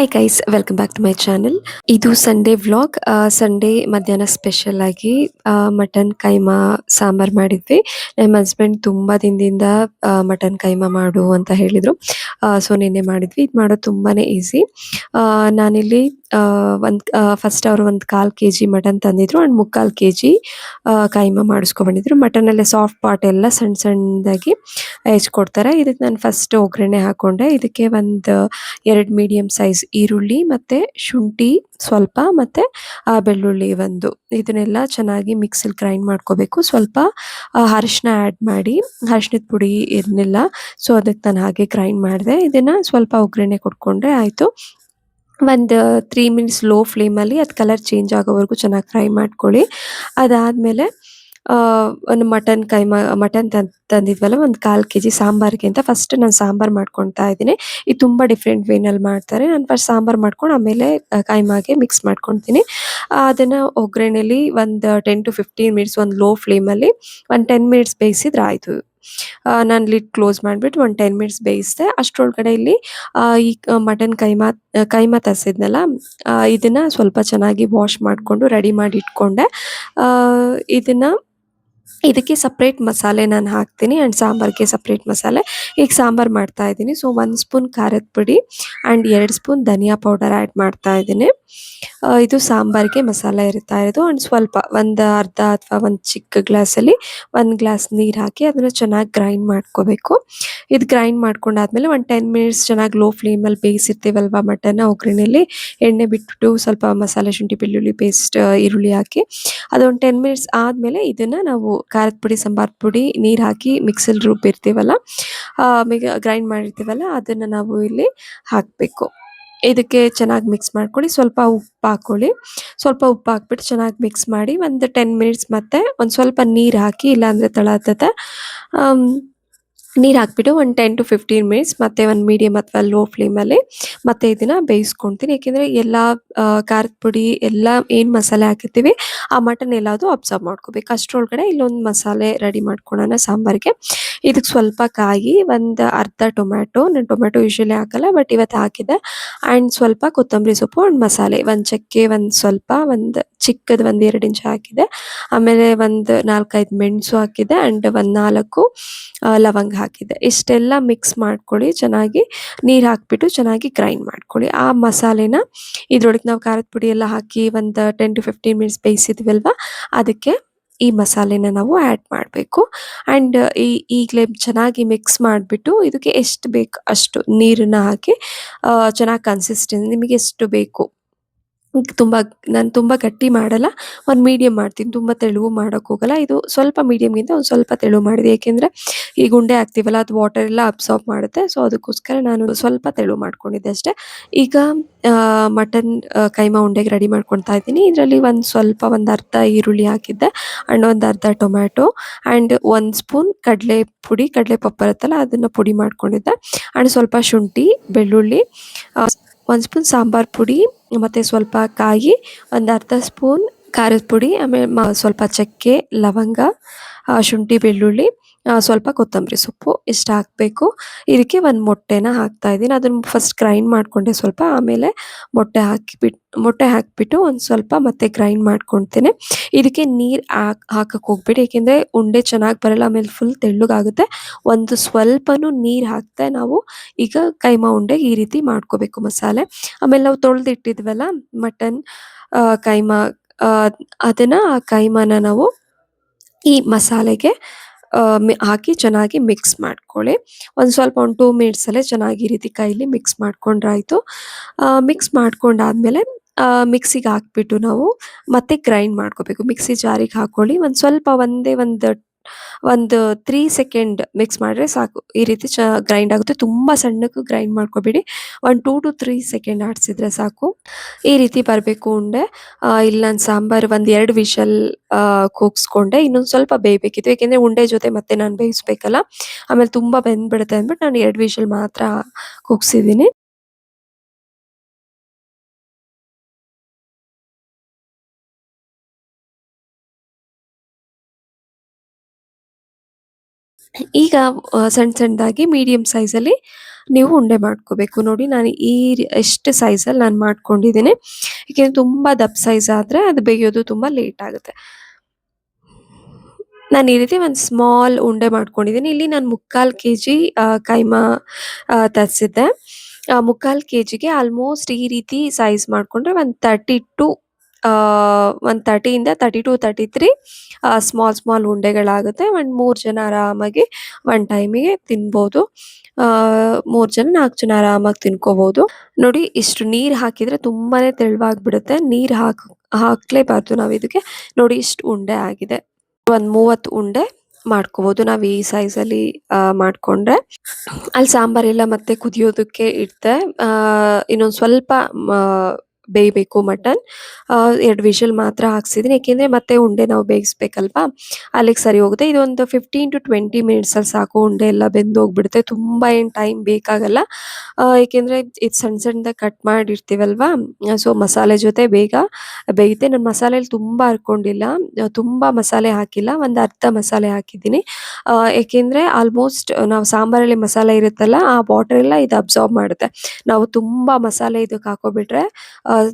Hi guys, welcome back to my channel. ಇದು Sunday vlog. Sunday ಮಧ್ಯಾಹ್ನ special ಆಗಿ mutton keema sambar ಮಾಡಿದ್ವಿ. ನಮ್ಮ ಹಸ್ಬೆಂಡ್ ತುಂಬಾ ದಿನದಿಂದ ಮಟನ್ ಕೈಮಾ ಮಾಡು ಅಂತ ಹೇಳಿದ್ರು. ಸೊ ನಿನ್ನೆ ಮಾಡಿದ್ವಿ. ಇದು ಮಾಡೋದು ತುಂಬಾನೇ ಈಸಿ. ನಾನಿಲ್ಲಿ ಒಂದು ಫಸ್ಟ್ ಅವರು ಒಂದು 1/4 kg ಮಟನ್ ತಂದಿದ್ರು ಅಂಡ್ 3/4 kg ಕೈಮಾ ಮಾಡಿಸ್ಕೊಂಡ್ಬಂದಿದ್ರು. ಮಟನ್ ಎಲ್ಲ ಸಾಫ್ಟ್ ಪಾರ್ಟ್ ಎಲ್ಲ ಸಣ್ಣ ಸಣ್ಣದಾಗಿ ಹೆಚ್ಕೊಡ್ತಾರೆ. ಇದಕ್ಕೆ ನಾನು ಫಸ್ಟ್ ಒಗ್ಗರಣೆ ಹಾಕೊಂಡೆ. ಇದಕ್ಕೆ ಒಂದು 2 ಮೀಡಿಯಂ ಸೈಜ್ ಈರುಳ್ಳಿ ಮತ್ತೆ ಶುಂಠಿ ಸ್ವಲ್ಪ ಮತ್ತೆ ಬೆಳ್ಳುಳ್ಳಿ ಒಂದು, ಇದನ್ನೆಲ್ಲ ಚೆನ್ನಾಗಿ ಮಿಕ್ಸಿಲಿ ಗ್ರೈಂಡ್ ಮಾಡ್ಕೋಬೇಕು. ಸ್ವಲ್ಪ ಅರಿಶಿನ ಆ್ಯಡ್ ಮಾಡಿ, ಅರಿಶಿನದ ಪುಡಿ ಇದನ್ನೆಲ್ಲ. ಸೊ ಅದಕ್ಕೆ ನಾನು ಹಾಗೆ ಗ್ರೈಂಡ್ ಮಾಡಿದೆ. ಇದನ್ನ ಸ್ವಲ್ಪ ಒಗ್ಗರಣೆ ಕೊಟ್ಕೊಂಡ್ರೆ ಆಯಿತು. ಒಂದು 3 ಮಿನಿಟ್ಸ್ ಲೋ ಫ್ಲೇಮಲ್ಲಿ ಅದು ಕಲರ್ ಚೇಂಜ್ ಆಗೋವರೆಗೂ ಚೆನ್ನಾಗಿ ಫ್ರೈ ಮಾಡ್ಕೊಳ್ಳಿ. ಅದಾದಮೇಲೆ ಒಂದು ಮಟನ್ ತಂದಿದ್ವಲ್ಲ, ಒಂದು 1/4 kg ಸಾಂಬಾರಿಗೆ ಅಂತ ಫಸ್ಟ್ ನಾನು ಸಾಂಬಾರು ಮಾಡ್ಕೊಳ್ತಾ ಇದ್ದೀನಿ. ಇದು ತುಂಬ ಡಿಫ್ರೆಂಟ್ ವೇನಲ್ಲಿ ಮಾಡ್ತಾರೆ. ನಾನು ಫಸ್ಟ್ ಸಾಂಬಾರು ಮಾಡ್ಕೊಂಡು ಆಮೇಲೆ ಕೈಮಾಗೆ ಮಿಕ್ಸ್ ಮಾಡ್ಕೊಳ್ತೀನಿ. ಅದನ್ನು ಒಗ್ಗರಣೆಲಿ ಒಂದು 10 to 15 ಮಿನಿಟ್ಸ್ ಒಂದು ಲೋ ಫ್ಲೇಮಲ್ಲಿ ಒಂದು 10 ಮಿನಿಟ್ಸ್ ಬೇಯಿಸಿದ್ರೆ ಆಯಿತು. ನಾನು ಲಿಡ್ ಕ್ಲೋಸ್ ಮಾಡಿಬಿಟ್ಟು ಒಂದು 10 ಮಿನಿಟ್ಸ್ ಬೇಯಿಸಿದೆ. ಅಷ್ಟರೊಳಗಡೆ ಇಲ್ಲಿ ಈ ಮಟನ್ ಕೈಮಾ ತರಿಸಿದ್ನಲ್ಲ, ಇದನ್ನು ಸ್ವಲ್ಪ ಚೆನ್ನಾಗಿ ವಾಶ್ ಮಾಡಿಕೊಂಡು ರೆಡಿ ಮಾಡಿ ಇಟ್ಕೊಂಡೆ. ಇದನ್ನು ಇದಕ್ಕೆ ಸಪ್ರೇಟ್ ಮಸಾಲೆ ನಾನು ಹಾಕ್ತೀನಿ ಆ್ಯಂಡ್ ಸಾಂಬಾರಿಗೆ ಸಪ್ರೇಟ್ ಮಸಾಲೆ. ಈಗ ಸಾಂಬಾರು ಮಾಡ್ತಾ ಇದ್ದೀನಿ. ಸೊ 1 ಸ್ಪೂನ್ ಖಾರದ ಪುಡಿ and 2 spoon dhaniya powder add ಮಾಡ್ತಾ ಇದ್ದೀನಿ. ಇದು ಸಾಂಬಾರಿಗೆ ಮಸಾಲೆ ಇರ್ತಾ ಇರೋದು. ಆ್ಯಂಡ್ ಸ್ವಲ್ಪ ಒಂದು ಅರ್ಧ ಅಥವಾ ಒಂದು ಚಿಕ್ಕ ಗ್ಲಾಸಲ್ಲಿ 1 ಗ್ಲಾಸ್ ನೀರು ಹಾಕಿ ಅದನ್ನು ಚೆನ್ನಾಗಿ ಗ್ರೈಂಡ್ ಮಾಡ್ಕೋಬೇಕು. ಇದು ಗ್ರೈಂಡ್ ಮಾಡ್ಕೊಂಡಾದ್ಮೇಲೆ ಒಂದು 10 ಮಿನಿಟ್ಸ್ ಚೆನ್ನಾಗಿ ಲೋ ಫ್ಲೇಮಲ್ಲಿ ಬೇಯಿಸಿರ್ತೀವಲ್ವ ಮಟನ್ನ, ಒಗ್ಗರಣೆಯಲ್ಲಿ ಎಣ್ಣೆ ಬಿಟ್ಬಿಟ್ಟು ಸ್ವಲ್ಪ ಮಸಾಲೆ, ಶುಂಠಿ ಬೆಳ್ಳುಳ್ಳಿ ಪೇಸ್ಟ್, ಈರುಳ್ಳಿ ಹಾಕಿ ಅದೊಂದು 10 ಮಿನಿಟ್ಸ್ ಆದಮೇಲೆ ಇದನ್ನು ನಾವು ಖಾರದ ಪುಡಿ, ಸಾಂಬಾರು ಪುಡಿ, ನೀರು ಹಾಕಿ ಮಿಕ್ಸಲ್ಲಿ ರುಬ್ಬಿರ್ತೀವಲ್ಲ, ಗ್ರೈಂಡ್ ಮಾಡಿರ್ತೀವಲ್ಲ, ಅದನ್ನು ನಾವು ಇಲ್ಲಿ ಹಾಕಬೇಕು. ಇದಕ್ಕೆ ಚೆನ್ನಾಗಿ ಮಿಕ್ಸ್ ಮಾಡ್ಕೊಳ್ಳಿ. ಸ್ವಲ್ಪ ಉಪ್ಪು ಹಾಕ್ಕೊಳ್ಳಿ. ಸ್ವಲ್ಪ ಉಪ್ಪು ಹಾಕ್ಬಿಟ್ಟು ಚೆನ್ನಾಗಿ ಮಿಕ್ಸ್ ಮಾಡಿ ಒಂದು 10 ಮಿನಿಟ್ಸ್ ಮತ್ತೆ ಒಂದು ಸ್ವಲ್ಪ ನೀರು ಹಾಕಿ, ಇಲ್ಲಾಂದರೆ ತಳ ಹತ್ತತ್ತೆ. ನೀರು ಹಾಕ್ಬಿಟ್ಟು ಒಂದು 10 to 15 ಮಿನಿಟ್ಸ್ ಮತ್ತೆ ಒಂದು ಮೀಡಿಯಮ್ ಅಥವಾ ಲೋ ಫ್ಲೇಮಲ್ಲಿ ಮತ್ತೆ ಇದನ್ನು ಬೇಯಿಸ್ಕೊಳ್ತೀನಿ. ಏಕೆಂದರೆ ಎಲ್ಲ ಖಾರದ ಪುಡಿ ಎಲ್ಲ ಏನು ಮಸಾಲೆ ಹಾಕಿರ್ತೀವಿ ಆ ಮಟನ್ ಎಲ್ಲದು ಅಬ್ಸರ್ವ್ ಮಾಡ್ಕೋಬೇಕು. ಅಷ್ಟರೊಳಗಡೆ ಇಲ್ಲೊಂದು ಮಸಾಲೆ ರೆಡಿ ಮಾಡ್ಕೊಳ್ಳೋಣ ಸಾಂಬಾರಿಗೆ. ಇದಕ್ಕೆ ಸ್ವಲ್ಪ ಕಾಯಿ, ಒಂದು ಅರ್ಧ ಟೊಮ್ಯಾಟೊ, ನಾನು ಟೊಮ್ಯಾಟೊ ಯೂಶ್ವಲಿ ಹಾಕಲ್ಲ ಬಟ್ ಇವತ್ತು ಹಾಕಿದೆ, ಆ್ಯಂಡ್ ಸ್ವಲ್ಪ ಕೊತ್ತಂಬರಿ ಸೊಪ್ಪು ಆ್ಯಂಡ್ ಮಸಾಲೆ, ಒಂದು ಚಕ್ಕೆ, ಒಂದು ಸ್ವಲ್ಪ, ಒಂದು ಚಿಕ್ಕದು ಒಂದು 2 ಇಂಚು ಹಾಕಿದೆ. ಆಮೇಲೆ ಒಂದು 4-5 ಮೆಣಸು ಹಾಕಿದೆ ಆ್ಯಂಡ್ ಒಂದು 4 ಲವಂಗ ಹಾಕಿದೆ. ಇಷ್ಟೆಲ್ಲ ಮಿಕ್ಸ್ ಮಾಡ್ಕೊಳ್ಳಿ. ಚೆನ್ನಾಗಿ ನೀರು ಹಾಕ್ಬಿಟ್ಟು ಚೆನ್ನಾಗಿ ಗ್ರೈಂಡ್ ಮಾಡ್ಕೊಳ್ಳಿ. ಆ ಮಸಾಲೆನ ಇದ್ರೊಳಗೆ ನಾವು ಖಾರದ ಪುಡಿ ಎಲ್ಲ ಹಾಕಿ ಒಂದು 10 to 15 ಮಿನಿಟ್ಸ್ ಬೇಯಿಸಿದ್ವಲ್ವ, ಅದಕ್ಕೆ ಈ ಮಸಾಲೆನ ನಾವು ಆ್ಯಡ್ ಮಾಡಬೇಕು. ಆ್ಯಂಡ್ ಈಗಲೇ ಚೆನ್ನಾಗಿ ಮಿಕ್ಸ್ ಮಾಡಿಬಿಟ್ಟು ಇದಕ್ಕೆ ಎಷ್ಟು ಬೇಕು ಅಷ್ಟು ನೀರನ್ನು ಹಾಕಿ ಚೆನ್ನಾಗಿ ಕನ್ಸಿಸ್ಟೆನ್ಸಿ ನಿಮಗೆ ಎಷ್ಟು ಬೇಕು. ನಾನು ತುಂಬ ಗಟ್ಟಿ ಮಾಡಲ್ಲ, ಒಂದು ಮೀಡಿಯಮ್ ಮಾಡ್ತೀನಿ. ತುಂಬ ತೆಳು ಮಾಡೋಕ್ಕೆ ಹೋಗಲ್ಲ. ಇದು ಸ್ವಲ್ಪ ಮೀಡಿಯಮ್ಗಿಂತ ಒಂದು ಸ್ವಲ್ಪ ತೆಳು ಮಾಡಿದೆ, ಏಕೆಂದರೆ ಈ ಗುಂಡೆ ಹಾಕ್ತೀವಲ್ಲ ಅದು ವಾಟರ್ ಎಲ್ಲ ಅಬ್ಸಾರ್ಬ್ ಮಾಡುತ್ತೆ. ಸೊ ಅದಕ್ಕೋಸ್ಕರ ನಾನು ಸ್ವಲ್ಪ ತೆಳು ಮಾಡ್ಕೊಂಡಿದ್ದೆ ಅಷ್ಟೇ. ಈಗ ಮಟನ್ ಕೈಮಾ ಉಂಡೆಗೆ ರೆಡಿ ಮಾಡ್ಕೊಳ್ತಾ ಇದ್ದೀನಿ. ಇದರಲ್ಲಿ ಒಂದು ಅರ್ಧ ಈರುಳ್ಳಿ ಹಾಕಿದ್ದೆ ಆ್ಯಂಡ್ ಒಂದು ಅರ್ಧ ಟೊಮ್ಯಾಟೊ ಆ್ಯಂಡ್ 1 ಸ್ಪೂನ್ ಕಡಲೆ ಪುಡಿ, ಕಡಲೆ ಪಪ್ಪು ಬರುತ್ತಲ್ಲ ಅದನ್ನು ಪುಡಿ ಮಾಡ್ಕೊಂಡಿದ್ದೆ, ಆ್ಯಂಡ್ ಸ್ವಲ್ಪ ಶುಂಠಿ, ಬೆಳ್ಳುಳ್ಳಿ, 1 ಸ್ಪೂನ್ ಸಾಂಬಾರು ಪುಡಿ, ಮತ್ತು ಸ್ವಲ್ಪ ಕಾಯಿ, ಒಂದು ಅರ್ಧ ಸ್ಪೂನ್ ಖಾರದ ಪುಡಿ, ಆಮೇಲೆ ಸ್ವಲ್ಪ ಚಕ್ಕೆ, ಲವಂಗ, ಶುಂಠಿ ಬೆಳ್ಳುಳ್ಳಿ, ಸ್ವಲ್ಪ ಕೊತ್ತಂಬರಿ ಸೊಪ್ಪು ಇಷ್ಟು ಹಾಕಬೇಕು. ಇದಕ್ಕೆ ಒಂದು ಮೊಟ್ಟೆನ ಹಾಕ್ತಾಯಿದ್ದೀನಿ. ಅದನ್ನು ಫಸ್ಟ್ ಗ್ರೈಂಡ್ ಮಾಡಿಕೊಂಡೆ ಸ್ವಲ್ಪ, ಆಮೇಲೆ ಮೊಟ್ಟೆ ಹಾಕಿಬಿಟ್ಟು ಒಂದು ಸ್ವಲ್ಪ ಮತ್ತೆ ಗ್ರೈಂಡ್ ಮಾಡ್ಕೊಳ್ತೇನೆ. ಇದಕ್ಕೆ ನೀರು ಹಾಕಕ್ಕೆ ಹೋಗ್ಬೇಡಿ, ಏಕೆಂದರೆ ಉಂಡೆ ಚೆನ್ನಾಗಿ ಬರಲ್ಲ, ಆಮೇಲೆ ಫುಲ್ ತೆಳ್ಳಗಾಗುತ್ತೆ. ಒಂದು ಸ್ವಲ್ಪನೂ ನೀರು ಹಾಕದೆ ನಾವು ಈಗ ಕೈಮಾ ಉಂಡೆಗೆ ಈ ರೀತಿ ಮಾಡ್ಕೋಬೇಕು ಮಸಾಲೆ. ಆಮೇಲೆ ನಾವು ತೊಳೆದಿಟ್ಟಿದ್ವಲ್ಲ ಮಟನ್ ಕೈಮಾ, ಅದನ್ನು ಆ ಕೈಮಾನ ನಾವು ಈ ಮಸಾಲೆಗೆ ಹಾಕಿ ಚೆನ್ನಾಗಿ ಮಿಕ್ಸ್ ಮಾಡ್ಕೊಳ್ಳಿ. ಒಂದು 2 ಮಿನಿಟ್ಸಲ್ಲೇ ಚೆನ್ನಾಗಿ ಈ ರೀತಿ ಕೈಲಿ ಮಿಕ್ಸ್ ಮಾಡ್ಕೊಂಡ್ರಾಯ್ತು. ಮಿಕ್ಸ್ ಮಾಡ್ಕೊಂಡಾದ್ಮೇಲೆ ಮಿಕ್ಸಿಗೆ ಹಾಕ್ಬಿಟ್ಟು ನಾವು ಮತ್ತೆ ಗ್ರೈಂಡ್ ಮಾಡ್ಕೋಬೇಕು. ಮಿಕ್ಸಿ ಜಾರಿಗೆ ಹಾಕ್ಕೊಳ್ಳಿ. ಒಂದು ಸ್ವಲ್ಪ ಒಂದು 3 ಸೆಕೆಂಡ್ ಮಿಕ್ಸ್ ಮಾಡಿದ್ರೆ ಸಾಕು. ಈ ರೀತಿ ಗ್ರೈಂಡ್ ಆಗುತ್ತೆ. ತುಂಬ ಸಣ್ಣಕ್ಕೆ ಗ್ರೈಂಡ್ ಮಾಡ್ಕೋಬೇಡಿ, ಒಂದು 2 to 3 ಸೆಕೆಂಡ್ ಆಡಿಸಿದ್ರೆ ಸಾಕು. ಈ ರೀತಿ ಬರಬೇಕು ಉಂಡೆ. ಇಲ್ಲಿ ನಾನು ಸಾಂಬಾರು ಒಂದು 2 ವಿಷಲ್ ಕೂಗಿಸ್ಕೊಂಡೆ. ಇನ್ನೊಂದು ಸ್ವಲ್ಪ ಬೇಯಬೇಕಿತ್ತು, ಏಕೆಂದರೆ ಉಂಡೆ ಜೊತೆ ಮತ್ತೆ ನಾನು ಬೇಯಿಸ್ಬೇಕಲ್ಲ, ಆಮೇಲೆ ತುಂಬ ಬೆಂದ್ಬಿಡುತ್ತೆ ಅಂದ್ಬಿಟ್ಟು ನಾನು 2 ವಿಷಲ್ ಮಾತ್ರ ಕೂಗಿಸಿದ್ದೀನಿ. ಈಗ ಸಣ್ಣ ಸಣ್ಣದಾಗಿ ಮೀಡಿಯಂ ಸೈಜಲ್ಲಿ ನೀವು ಉಂಡೆ ಮಾಡ್ಕೋಬೇಕು. ನೋಡಿ ನಾನು ಎಷ್ಟು ಸೈಜಲ್ಲಿ ನಾನು ಮಾಡ್ಕೊಂಡಿದ್ದೀನಿ. ಏಕೆಂದ್ರೆ ತುಂಬ ದಪ್ಪ ಸೈಜ್ ಆದರೆ ಅದು ಬೇಯೋದು ತುಂಬ ಲೇಟ್ ಆಗುತ್ತೆ. ನಾನು ಈ ರೀತಿ ಒಂದು ಸ್ಮಾಲ್ ಉಂಡೆ ಮಾಡ್ಕೊಂಡಿದ್ದೀನಿ. ಇಲ್ಲಿ ನಾನು 3/4 ಕೆಜಿ ಕೈಮಾ ತರಿಸಿದ್ದೆ. 3/4 ಕೆಜಿಗೆ ಆಲ್ಮೋಸ್ಟ್ ಈ ರೀತಿ ಸೈಜ್ ಮಾಡ್ಕೊಂಡ್ರೆ ಒಂದು 32 ಒಂದು 30 ಇಂದ 32-33 ಸ್ಮಾಲ್ ಸ್ಮಾಲ್ ಉಂಡೆಗಳಾಗುತ್ತೆ. ಒಂದು 3 ಜನ ಆರಾಮಾಗಿ ಒನ್ ಟೈಮಿಗೆ ತಿನ್ಬೋದು. 3 ಜನ 4 ಜನ ಆರಾಮಾಗಿ ತಿನ್ಕೋಬೋದು. ನೋಡಿ ಇಷ್ಟು ನೀರು ಹಾಕಿದ್ರೆ ತುಂಬಾನೇ ತೆಳುವಾಗ್ಬಿಡುತ್ತೆ. ನೀರು ಹಾಕ್ಲೇಬಾರ್ದು ನಾವು ಇದಕ್ಕೆ. ನೋಡಿ ಇಷ್ಟು ಉಂಡೆ ಆಗಿದೆ. ಒಂದು 30 ಉಂಡೆ ಮಾಡ್ಕೋಬೋದು ನಾವು ಈ ಸೈಜಲ್ಲಿ ಮಾಡ್ಕೊಂಡ್ರೆ. ಅಲ್ಲಿ ಸಾಂಬಾರೆಲ್ಲ ಮತ್ತೆ ಕುದಿಯೋದಕ್ಕೆ ಇಡ್ದೆ. ಇನ್ನೊಂದು ಸ್ವಲ್ಪ ಬೇಯಬೇಕು ಮಟನ್. 2 ವಿಷಲ್ ಮಾತ್ರ ಹಾಕ್ಸಿದ್ದೀನಿ. ಏಕೆಂದರೆ ಮತ್ತೆ ಉಂಡೆ ನಾವು ಬೇಯಿಸ್ಬೇಕಲ್ವಾ, ಅಲ್ಲಿಗೆ ಸರಿ ಹೋಗುತ್ತೆ. ಇದೊಂದು 15-20 ಮಿನಿಟ್ಸಲ್ಲಿ ಸಾಕು, ಉಂಡೆ ಎಲ್ಲ ಬೆಂದೋಗ್ಬಿಡುತ್ತೆ. ತುಂಬ ಏನು ಟೈಮ್ ಬೇಕಾಗಲ್ಲ. ಏಕೆಂದರೆ ಇದು ಸಣ್ಣ ಸಣ್ಣದಾಗಿ ಕಟ್ ಮಾಡಿರ್ತೀವಲ್ವಾ, ಸೊ ಮಸಾಲೆ ಜೊತೆ ಬೇಗ ಬೇಯುತ್ತೆ. ನಾನು ಮಸಾಲೆಯಲ್ಲಿ ತುಂಬ ಹರ್ಕೊಂಡಿಲ್ಲ, ತುಂಬ ಮಸಾಲೆ ಹಾಕಿಲ್ಲ, ಒಂದು ಅರ್ಧ ಮಸಾಲೆ ಹಾಕಿದ್ದೀನಿ. ಏಕೆಂದರೆ ಆಲ್ಮೋಸ್ಟ್ ನಾವು ಸಾಂಬಾರಲ್ಲಿ ಮಸಾಲೆ ಇರುತ್ತಲ್ಲ, ಆ ವಾಟರ್ ಎಲ್ಲ ಇದು ಅಬ್ಸಾರ್ಬ್ ಮಾಡುತ್ತೆ. ನಾವು ತುಂಬ ಮಸಾಲೆ ಇದಕ್ಕೆ ಹಾಕೋಬಿಟ್ರೆ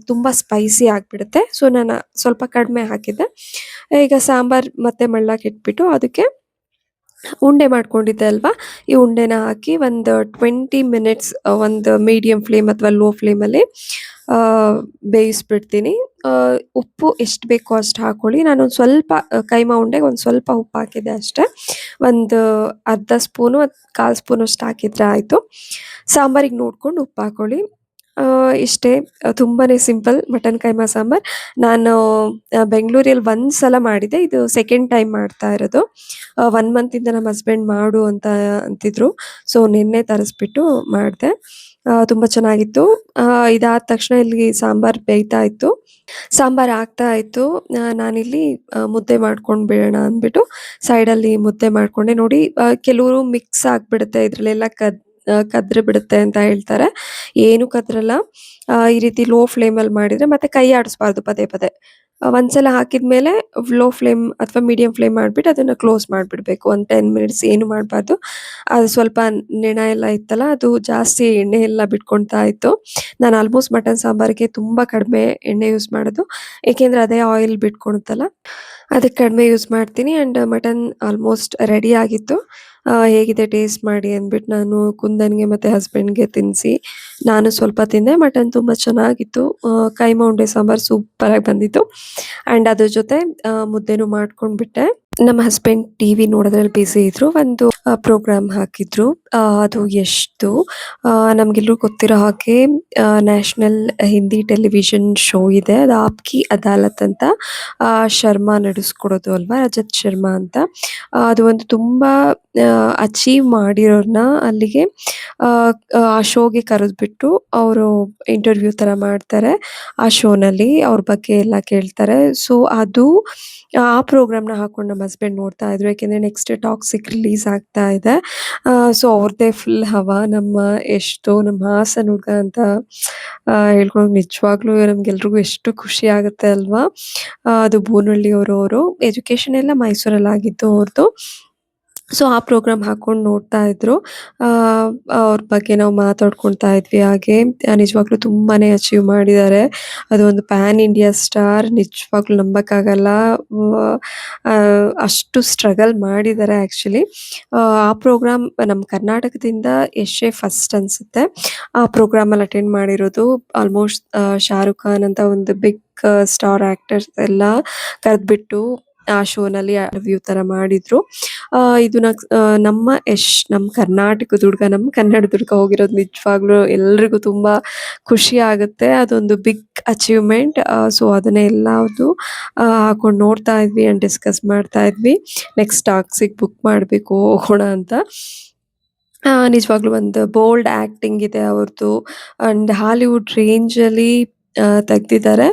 ತುಂಬ ಸ್ಪೈಸಿ ಆಗಿಬಿಡುತ್ತೆ. ಸೊ ನಾನು ಸ್ವಲ್ಪ ಕಡಿಮೆ ಹಾಕಿದ್ದೆ. ಈಗ ಸಾಂಬಾರು ಮತ್ತೆ ಮಳ್ಳಕ್ಕೆ ಇಟ್ಬಿಟ್ಟು ಅದಕ್ಕೆ ಉಂಡೆ ಮಾಡ್ಕೊಂಡಿದ್ದೆ ಅಲ್ವಾ, ಈ ಉಂಡೆನ ಹಾಕಿ ಒಂದು 20 ಮಿನಿಟ್ಸ್ ಒಂದು ಮೀಡಿಯಂ ಫ್ಲೇಮ್ ಅಥವಾ ಲೋ ಫ್ಲೇಮಲ್ಲಿ ಬೇಯಿಸ್ಬಿಡ್ತೀನಿ. ಉಪ್ಪು ಎಷ್ಟು ಬೇಕೋ ಅಷ್ಟು ಹಾಕ್ಕೊಳ್ಳಿ. ನಾನೊಂದು ಸ್ವಲ್ಪ ಕೈಮಾ ಉಂಡೆಗೆ ಒಂದು ಸ್ವಲ್ಪ ಉಪ್ಪು ಹಾಕಿದ್ದೆ ಅಷ್ಟೇ. ಒಂದು ಅರ್ಧ ಸ್ಪೂನು 1/4 ಸ್ಪೂನಷ್ಟು ಹಾಕಿದರೆ ಆಯಿತು. ಸಾಂಬಾರಿಗೆ ನೋಡ್ಕೊಂಡು ಉಪ್ಪು ಹಾಕ್ಕೊಳ್ಳಿ. ಇಷ್ಟೇ, ತುಂಬಾನೇ ಸಿಂಪಲ್ ಮಟನ್ ಕೈಮಾ ಸಾಂಬಾರ್. ನಾನು ಬೆಂಗಳೂರಲ್ಲಿ ಒಂದು ಸಲ ಮಾಡಿದ್ದೆ. ಇದು ಸೆಕೆಂಡ್ ಟೈಮ್ ಮಾಡ್ತಾ ಇರೋದು. 1 ಮಂತಿಂದ ನಮ್ಮ ಹಸ್ಬೆಂಡ್ ಮಾಡು ಅಂತ ಅಂತಿದ್ರು. ಸೊ ನಿನ್ನೆ ತರಿಸ್ಬಿಟ್ಟು ಮಾಡಿದೆ. ತುಂಬ ಚೆನ್ನಾಗಿತ್ತು. ಇದಾದ ತಕ್ಷಣ ಇಲ್ಲಿ ಸಾಂಬಾರು ಬೇಯ್ತಾ ಇತ್ತು. ಸಾಂಬಾರು ಆಗ್ತಾ ಇತ್ತು. ನಾನಿಲ್ಲಿ ಮುದ್ದೆ ಮಾಡ್ಕೊಂಡು ಬಿಡೋಣ ಅಂದ್ಬಿಟ್ಟು ಸೈಡಲ್ಲಿ ಮುದ್ದೆ ಮಾಡ್ಕೊಂಡೆ. ನೋಡಿ ಕೆಲವರು ಮಿಕ್ಸ್ ಆಗಿಬಿಡುತ್ತೆ, ಇದರಲ್ಲೆಲ್ಲ ಕದ್ರೆ ಬಿಡುತ್ತೆ ಅಂತ ಹೇಳ್ತಾರೆ. ಏನು ಕದ್ರಲ್ಲ. ಈ ರೀತಿ ಲೋ ಫ್ಲೇಮಲ್ಲಿ ಮಾಡಿದರೆ ಮತ್ತೆ ಕೈ ಆಡಿಸ್ಬಾರ್ದು ಪದೇ ಪದೇ. ಒಂದ್ಸಲ ಹಾಕಿದ್ಮೇಲೆ ಲೋ ಫ್ಲೇಮ್ ಅಥವಾ ಮೀಡಿಯಂ ಫ್ಲೇಮ್ ಮಾಡಿಬಿಟ್ಟು ಅದನ್ನು ಕ್ಲೋಸ್ ಮಾಡಿಬಿಡ್ಬೇಕು. ಒಂದು 10 ಮಿನಿಟ್ಸ್ ಏನು ಮಾಡಬಾರ್ದು. ಅದು ಸ್ವಲ್ಪ ನೆನ ಎಲ್ಲ ಇತ್ತಲ್ಲ, ಅದು ಜಾಸ್ತಿ ಎಣ್ಣೆ ಎಲ್ಲ ಬಿಟ್ಕೊಳ್ತಾ ಇತ್ತು. ನಾನು ಆಲ್ಮೋಸ್ಟ್ ಮಟನ್ ಸಾಂಬಾರಿಗೆ ತುಂಬ ಕಡಿಮೆ ಎಣ್ಣೆ ಯೂಸ್ ಮಾಡೋದು. ಏಕೆಂದರೆ ಅದೇ ಆಯಿಲ್ ಬಿಟ್ಕೊಳುತ್ತಲ್ಲ, ಅದಕ್ಕೆ ಕಡಿಮೆ ಯೂಸ್ ಮಾಡ್ತೀನಿ. ಆ್ಯಂಡ್ ಮಟನ್ ಆಲ್ಮೋಸ್ಟ್ ರೆಡಿ ಆಗಿತ್ತು. ಹೇಗಿದೆ ಟೇಸ್ಟ್ ಮಾಡಿ ಅಂದ್ಬಿಟ್ಟು ನಾನು ಕುಂದನ್ಗೆ ಮತ್ತು ಹಸ್ಬೆಂಡ್ಗೆ ತಿನ್ನಿಸಿ ನಾನು ಸ್ವಲ್ಪ ತಿಂದೆ. ಮಟನ್ ತುಂಬ ಚೆನ್ನಾಗಿತ್ತು. ಕೈಮಾ ಉಂಡೆ ಸಾಂಬಾರು ಸೂಪರಾಗಿ ಬಂದಿತ್ತು. ಆ್ಯಂಡ್ ಅದ್ರ ಜೊತೆ ಮುದ್ದೆನೂ ಮಾಡ್ಕೊಂಡ್ಬಿಟ್ಟೆ. ನಮ್ಮ ಹಸ್ಬೆಂಡ್ ಟಿವಿ ನೋಡೋದ್ರಲ್ಲಿ ಬಿಸಿ ಇದ್ರು. ಒಂದು ಪ್ರೋಗ್ರಾಮ್ ಹಾಕಿದ್ರು. ಅದು ಎಷ್ಟು ನಮ್ಗೆಲ್ರಿಗೂ ಗೊತ್ತಿರೋ ಹಾಗೆ ನ್ಯಾಷನಲ್ ಹಿಂದಿ ಟೆಲಿವಿಷನ್ ಶೋ ಇದೆ. ಅದು ಆಪ್ಕಿ ಅದಾಲತ್ ಅಂತ ಶರ್ಮಾ ನಡೆಸ್ಕೊಡೋದು ಅಲ್ವಾ, ರಜತ್ ಶರ್ಮಾ ಅಂತ. ಅದು ಒಂದು ತುಂಬ ಅಚೀವ್ ಮಾಡಿರೋರನ್ನ ಅಲ್ಲಿಗೆ ಆ ಶೋಗೆ ಕರೆದ್ಬಿಟ್ಟು ಅವರು ಇಂಟರ್ವ್ಯೂ ಥರ ಮಾಡ್ತಾರೆ. ಆ ಶೋನಲ್ಲಿ ಅವ್ರ ಬಗ್ಗೆ ಎಲ್ಲ ಕೇಳ್ತಾರೆ. ಸೊ ಅದು ಆ ಪ್ರೋಗ್ರಾಮ್ನ ಹಾಕೊಂಡು ನಮ್ಮ ಹಸ್ಬೆಂಡ್ ನೋಡ್ತಾ ಇದ್ರು. ಯಾಕೆಂದರೆ ನೆಕ್ಸ್ಟ್ ಟಾಕ್ಸಿಕ್ ರಿಲೀಸ್ ಆಗ್ತಾ ಇದೆ. ಸೊ ಅವ್ರದ್ದೇ ಫುಲ್ ಹವಾ. ನಮ್ಮ ಹಾಸನ್ ಹುಡುಗ ಅಂತ ಹೇಳ್ಕೊಂಡು ನಿಜವಾಗ್ಲೂ ನಮ್ಗೆಲ್ರಿಗೂ ಎಷ್ಟು ಖುಷಿ ಆಗುತ್ತೆ ಅಲ್ವಾ. ಅದು ಬೂನಹಳ್ಳಿಯವರು. ಅವರು ಎಜುಕೇಷನ್ ಎಲ್ಲ ಮೈಸೂರಲ್ಲಿ ಆಗಿದ್ದು ಅವ್ರದ್ದು. ಸೊ ಆ ಪ್ರೋಗ್ರಾಮ್ ಹಾಕೊಂಡು ನೋಡ್ತಾ ಇದ್ರು. ಅವ್ರ ಬಗ್ಗೆ ನಾವು ಮಾತಾಡ್ಕೊಳ್ತಾ ಇದ್ವಿ. ಹಾಗೆ ನಿಜವಾಗ್ಲೂ ತುಂಬಾನೇ ಅಚೀವ್ ಮಾಡಿದ್ದಾರೆ. ಅದು ಒಂದು ಪ್ಯಾನ್ ಇಂಡಿಯಾ ಸ್ಟಾರ್. ನಿಜವಾಗ್ಲೂ ನಂಬಕ್ಕಾಗಲ್ಲ. ಅಷ್ಟು ಸ್ಟ್ರಗಲ್ ಮಾಡಿದ್ದಾರೆ ಆ್ಯಕ್ಚುಲಿ. ಆ ಪ್ರೋಗ್ರಾಮ್ ನಮ್ಮ ಕರ್ನಾಟಕದಿಂದ ಯಶೇ ಫಸ್ಟ್ ಅನಿಸುತ್ತೆ ಆ ಪ್ರೋಗ್ರಾಮಲ್ಲಿ ಅಟೆಂಡ್ ಮಾಡಿರೋದು. ಆಲ್ಮೋಸ್ಟ್ ಶಾರುಖ್ ಖಾನ್ ಅಂತ ಒಂದು ಬಿಗ್ ಸ್ಟಾರ್ ಆ್ಯಕ್ಟರ್ಸ್ ಎಲ್ಲ ಕರೆದ್ಬಿಟ್ಟು ಆ ಶೋನಲ್ಲಿ ರಿವ್ಯೂ ಥರ ಮಾಡಿದ್ರು. ಇದು ನಮ್ಮ ಕರ್ನಾಟಕದ ಹುಡುಗ, ನಮ್ಮ ಕನ್ನಡದ ಹುಡುಗ ಹೋಗಿರೋದು ನಿಜವಾಗ್ಲೂ ಎಲ್ರಿಗೂ ತುಂಬ ಖುಷಿ ಆಗುತ್ತೆ. ಅದೊಂದು ಬಿಗ್ ಅಚೀವ್ಮೆಂಟ್. ಸೊ ಅದನ್ನೇ ಎಲ್ಲದು ಹಾಕೊಂಡು ನೋಡ್ತಾ ಇದ್ವಿ ಆ್ಯಂಡ್ ಡಿಸ್ಕಸ್ ಮಾಡ್ತಾ ಇದ್ವಿ. ನೆಕ್ಸ್ಟ್ ಟಾಕ್ಸಿಗೆ ಬುಕ್ ಮಾಡಬೇಕು ಹೋಗೋಣ ಅಂತ. ನಿಜವಾಗ್ಲೂ ಒಂದು ಬೋಲ್ಡ್ ಆ್ಯಕ್ಟಿಂಗ್ ಇದೆ ಅವ್ರದ್ದು. ಆ್ಯಂಡ್ ಹಾಲಿವುಡ್ ರೇಂಜಲ್ಲಿ ತೆಗ್ದಿದ್ದಾರೆ.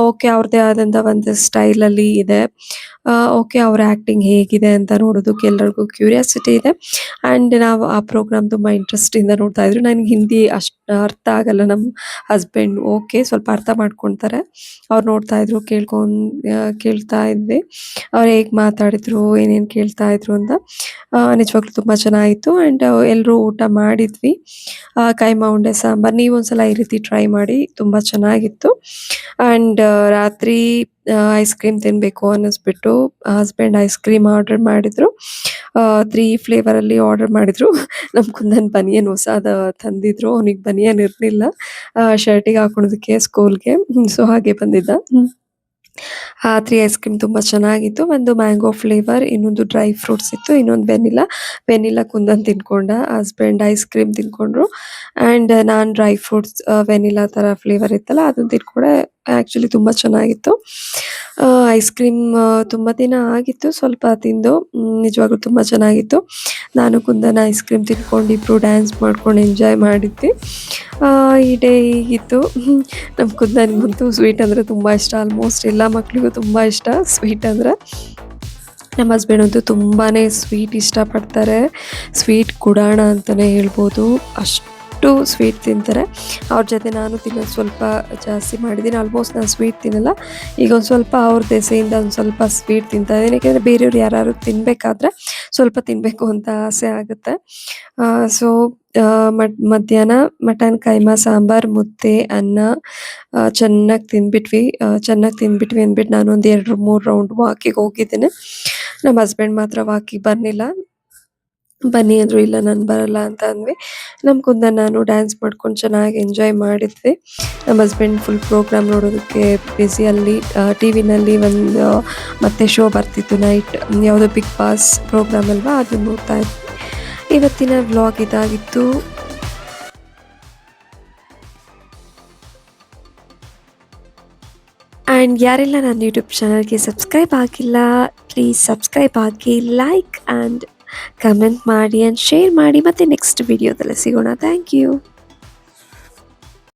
ಓಕೆ ಅವ್ರದ್ದೇ ಆದಂಥ ಒಂದು ಸ್ಟೈಲಲ್ಲಿ ಇದೆ. ಓಕೆ ಅವ್ರ ಆ್ಯಕ್ಟಿಂಗ್ ಹೇಗಿದೆ ಅಂತ ನೋಡೋದಕ್ಕೆ ಎಲ್ಲರಿಗೂ ಕ್ಯೂರಿಯಾಸಿಟಿ ಇದೆ. ಆ್ಯಂಡ್ ನಾವು ಆ ಪ್ರೋಗ್ರಾಮ್ ತುಂಬ ಇಂಟ್ರೆಸ್ಟಿಂದ ನೋಡ್ತಾ ಇದ್ರು. ನನಗೆ ಹಿಂದಿ ಅಷ್ಟು ಅರ್ಥ ಆಗಲ್ಲ. ನಮ್ಮ ಹಸ್ಬೆಂಡ್ ಓಕೆ ಸ್ವಲ್ಪ ಅರ್ಥ ಮಾಡ್ಕೊತಾರೆ. ಅವ್ರು ನೋಡ್ತಾ ಇದ್ರು ಕೇಳ್ತಾ ಇದ್ವಿ. ಅವ್ರು ಹೇಗೆ ಮಾತಾಡಿದ್ರು ಏನೇನು ಕೇಳ್ತಾ ಇದ್ರು ಅಂತ. ನಿಜವಾಗ್ಲೂ ತುಂಬ ಚೆನ್ನಾಗಿತ್ತು. ಆ್ಯಂಡ್ ಎಲ್ಲರೂ ಊಟ ಮಾಡಿದ್ವಿ. ಕೈಮಾ ಉಂಡೆ ಸಾಂಬಾರು ನೀವೊಂದ್ಸಲ ಈ ರೀತಿ ಟ್ರೈ ಮಾಡಿ ತುಂಬ ಚೆನ್ನಾಗಿತ್ತು. ಆ್ಯಂಡ್ ರಾತ್ರಿ ಐಸ್ ಕ್ರೀಮ್ ತಿನ್ನಬೇಕು ಅನ್ನಿಸ್ಬಿಟ್ಟು ಹಸ್ಬೆಂಡ್ ಐಸ್ ಕ್ರೀಮ್ ಆರ್ಡರ್ ಮಾಡಿದ್ರು. 3 ಫ್ಲೇವರಲ್ಲಿ ಆರ್ಡರ್ ಮಾಡಿದ್ರು. ನಮ್ಮ ಕುಂದನ್ ಬನಿಯನ್ ಹೊಸಾದ ತಂದಿದ್ರು. ಅವನಿಗೆ ಬನಿಯನ್ ಇರಲಿಲ್ಲ ಶರ್ಟಿಗೆ ಹಾಕೊಳೋದಕ್ಕೆ ಸ್ಕೂಲ್ಗೆ. ಸೊ ಹಾಗೆ ಬಂದಿದ್ದ. ಆ 3 ಐಸ್ ಕ್ರೀಮ್ ತುಂಬ ಚೆನ್ನಾಗಿತ್ತು. ಒಂದು ಮ್ಯಾಂಗೋ ಫ್ಲೇವರ್, ಇನ್ನೊಂದು ಡ್ರೈ ಫ್ರೂಟ್ಸ್ ಇತ್ತು, ಇನ್ನೊಂದು ವೆನಿಲಾ ಕುಂದನ್ ತಿನ್ಕೊಂಡ, ಹಸ್ಬೆಂಡ್ ಐಸ್ ಕ್ರೀಮ್ ತಿನ್ಕೊಂಡ್ರು. ಆ್ಯಂಡ್ ನಾನು ಡ್ರೈ ಫ್ರೂಟ್ಸ್ ವೆನಿಲಾ ಥರ ಫ್ಲೇವರ್ ಇತ್ತಲ್ಲ ಅದನ್ನು ತಿನ್ಕೊಂಡೆ. ಆ್ಯಕ್ಚುಲಿ ತುಂಬ ಚೆನ್ನಾಗಿತ್ತು. ಐಸ್ ಕ್ರೀಮ್ ತುಂಬ ದಿನ ಆಗಿತ್ತು ಸ್ವಲ್ಪ ತಿಂದು. ನಿಜವಾಗ್ಲೂ ತುಂಬ ಚೆನ್ನಾಗಿತ್ತು. ನಾನು ಕುಂದನ್ ಐಸ್ ಕ್ರೀಮ್ ತಿನ್ಕೊಂಡು ಇಬ್ಬರು ಡ್ಯಾನ್ಸ್ ಮಾಡ್ಕೊಂಡು ಎಂಜಾಯ್ ಮಾಡಿದ್ವಿ. ಈ ಡೇ ಹೀಗಿತ್ತು. ನಮ್ಮ ಕುಂದನ್ಗಂತೂ ಸ್ವೀಟ್ ಅಂದರೆ ತುಂಬ ಇಷ್ಟ. ಆಲ್ಮೋಸ್ಟ್ ಎಲ್ಲ ಮಕ್ಕಳಿಗೂ ತುಂಬ ಇಷ್ಟ ಸ್ವೀಟ್ ಅಂದರೆ. ನಮ್ಮ ಹಸ್ಬೆಂಡ್ ಅಂತೂ ತುಂಬಾ ಸ್ವೀಟ್ ಇಷ್ಟಪಡ್ತಾರೆ. ಸ್ವೀಟ್ ಕುಡಾಣ ಅಂತಲೇ ಹೇಳ್ಬೋದು. ಅಷ್ಟು ಸ್ವೀಟ್ ತಿಂತಾರೆ. ಅವ್ರ ಜೊತೆ ನಾನು ತಿನ್ನೋದು ಸ್ವಲ್ಪ ಜಾಸ್ತಿ ಮಾಡಿದ್ದೀನಿ. ಆಲ್ಮೋಸ್ಟ್ ನಾನು ಸ್ವೀಟ್ ತಿನ್ನಲ್ಲ. ಈಗ ಒಂದು ಸ್ವಲ್ಪ ಅವ್ರ ದೆಸೆಯಿಂದ ಒಂದು ಸ್ವಲ್ಪ ಸ್ವೀಟ್ ತಿಂತಾ ಇದ್ದೀನಿ. ಯಾಕೆಂದರೆ ಬೇರೆಯವ್ರು ಯಾರು ತಿನ್ನಬೇಕಾದ್ರೆ ಸ್ವಲ್ಪ ತಿನ್ನಬೇಕು ಅಂತ ಆಸೆ ಆಗುತ್ತೆ. ಸೊ ಮಧ್ಯಾಹ್ನ ಮಟನ್ ಕೈಮಾ ಸಾಂಬಾರು, ಮುದ್ದೆ, ಅನ್ನ ಚೆನ್ನಾಗಿ ತಿಂದ್ಬಿಟ್ವಿ. ಅಂದ್ಬಿಟ್ಟು ನಾನು ಒಂದು 2-3 ರೌಂಡ್ ವಾಕಿಗೆ ಹೋಗಿದ್ದೇನೆ. ನಮ್ಮ ಹಸ್ಬೆಂಡ್ ಮಾತ್ರ ವಾಕಿಗೆ ಬರಲಿಲ್ಲ. ಬನ್ನಿ ಅಂದರು. ಇಲ್ಲ ನಾನು ಬರಲ್ಲ ಅಂತ ಅಂದ್ವಿ. ನಮ್ಮ ಕುಂದನ್ ನಾನು ಡ್ಯಾನ್ಸ್ ಮಾಡ್ಕೊಂಡು ಚೆನ್ನಾಗಿ ಎಂಜಾಯ್ ಮಾಡಿದ್ವಿ. ನಮ್ಮ ಹಸ್ಬೆಂಡ್ ಫುಲ್ ಪ್ರೋಗ್ರಾಮ್ ನೋಡೋದಕ್ಕೆ ಬ್ಯುಸಿಯಲ್ಲಿ ಟಿ ವಿನಲ್ಲಿ ಒಂದು ಮತ್ತೆ ಶೋ ಬರ್ತಿತ್ತು ನೈಟ್, ಯಾವುದೋ ಬಿಗ್ ಬಾಸ್ ಪ್ರೋಗ್ರಾಮ್ ಅಲ್ವಾ, ಅದನ್ನು ನೋಡ್ತಾ ಇದ್ವಿ. ಇವತ್ತಿನ ವ್ಲಾಗ್ ಇದಾಗಿತ್ತು. ಆ್ಯಂಡ್ ಯಾರೆಲ್ಲ ನನ್ನ ಯೂಟ್ಯೂಬ್ ಚಾನಲ್ಗೆ ಸಬ್ಸ್ಕ್ರೈಬ್ ಆಗಿಲ್ಲ, ಪ್ಲೀಸ್ ಸಬ್ಸ್ಕ್ರೈಬ್ ಆಗಿ, ಲೈಕ್ ಆ್ಯಂಡ್ ಕಮೆಂಟ್ ಮಾಡಿ ಆ್ಯಂಡ್ ಶೇರ್ ಮಾಡಿ. ಮತ್ತು ನೆಕ್ಸ್ಟ್ ವಿಡಿಯೋದಲ್ಲಿ ಸಿಗೋಣ. Thank you.